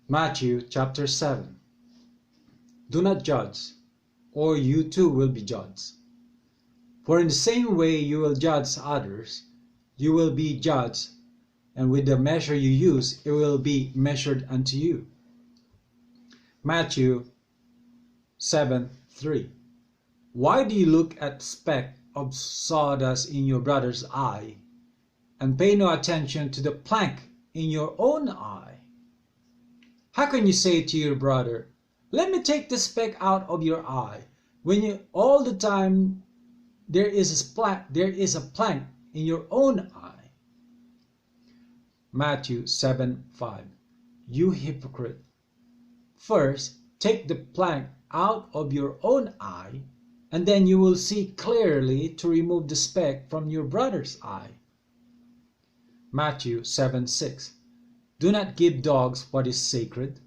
Matthew chapter 7. Do not judge, or you too will be judged. For in the same way you will judge others, you will be judged, and with the measure you use, it will be measured unto you. Matthew 7:3. Why do you look at the speck of sawdust in your brother's eye, and pay no attention to the plank in your own eye? How can you say to your brother, "Let me take the speck out of your eye," when all the time there is a plank in your own eye? Matthew 7:5. You hypocrite! First, take the plank out of your own eye, and then you will see clearly to remove the speck from your brother's eye. Matthew 7:6. Do not give dogs what is sacred.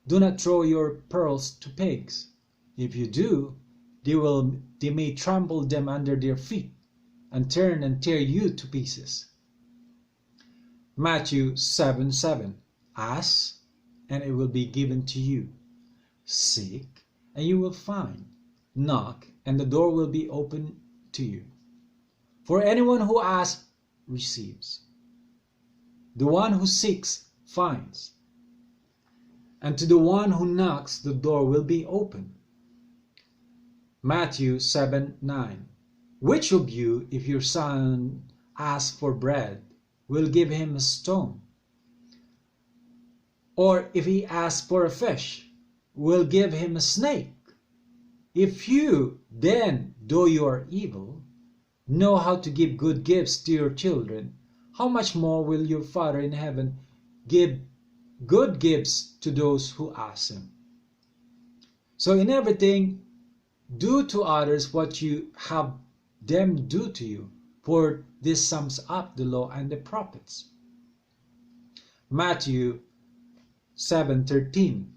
Do not throw your pearls to pigs. If you do, they may trample them under their feet and turn and tear you to pieces. Matthew 7:7. Ask, and it will be given to you. Seek, and you will find. Knock, and the door will be opened to you. For anyone who asks receives. The one who seeks finds. And to the one who knocks, the door will be open. Matthew 7:9. Which of you, if your son asks for bread, will give him a stone? Or if he asks for a fish, will give him a snake? If you then, though you are evil, know how to give good gifts to your children, how much more will your Father in heaven give good gifts to those who ask him? So in everything, do to others what you have them do to you, for this sums up the law and the prophets. Matthew 7:13.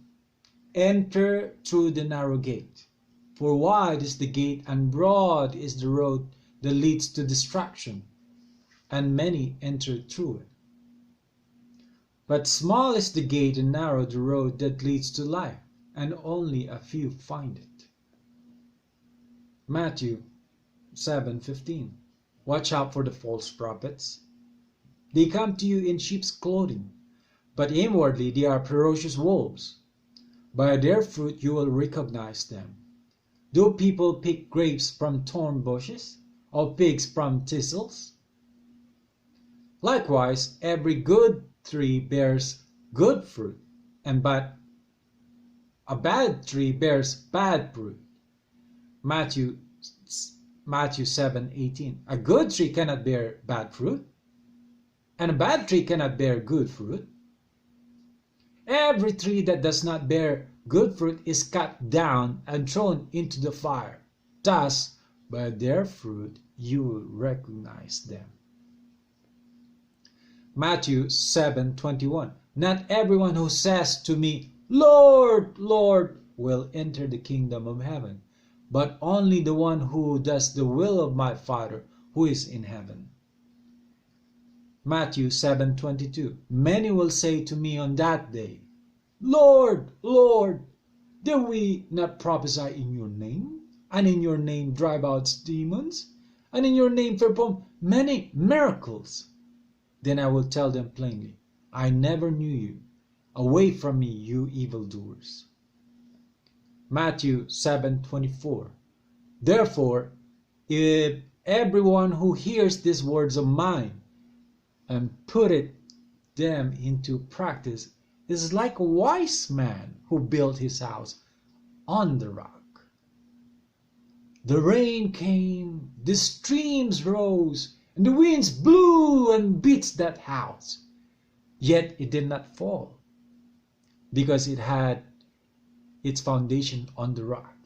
Enter through the narrow gate, for wide is the gate and broad is the road that leads to destruction, and many enter through it. But small is the gate and narrow the road that leads to life, and only a few find it. Matthew 7:15. Watch out for the false prophets. They come to you in sheep's clothing, but inwardly they are ferocious wolves. By their fruit you will recognize them. Do people pick grapes from thorn bushes, or pigs from thistles? Likewise, every good tree bears good fruit, but a bad tree bears bad fruit. Matthew 7:18. A good tree cannot bear bad fruit, and a bad tree cannot bear good fruit. Every tree that does not bear good fruit is cut down and thrown into the fire. Thus, by their fruit you will recognize them. Matthew 7:21. Not everyone who says to me, Lord, Lord, will enter the kingdom of heaven, but only the one who does the will of my Father who is in heaven. Matthew 7:22. Many will say to me on that day, Lord, Lord, did we not prophesy in your name, and in your name drive out demons, and in your name perform many miracles? Then I will tell them plainly, I never knew you. Away from me, you evildoers. Matthew 7:24. Therefore, if everyone who hears these words of mine and put them into practice is like a wise man who built his house on the rock. The rain came, the streams rose, and the winds blew and beat that house. Yet it did not fall, because it had its foundation on the rock.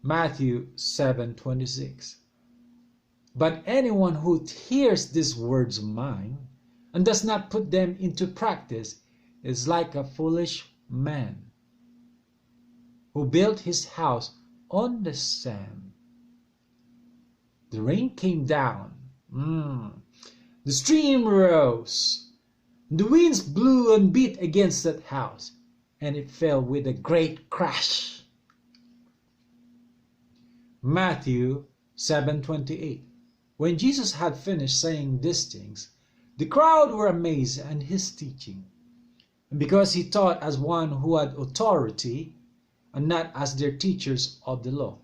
Matthew 7:26. But anyone who hears these words of mine and does not put them into practice is like a foolish man who built his house on the sand. The rain came down, the stream rose, The winds blew and beat against that house, and it fell with a great crash. Matthew 7:28. When Jesus had finished saying these things, the crowd were amazed at his teaching, and because he taught as one who had authority, and not as their teachers of the law.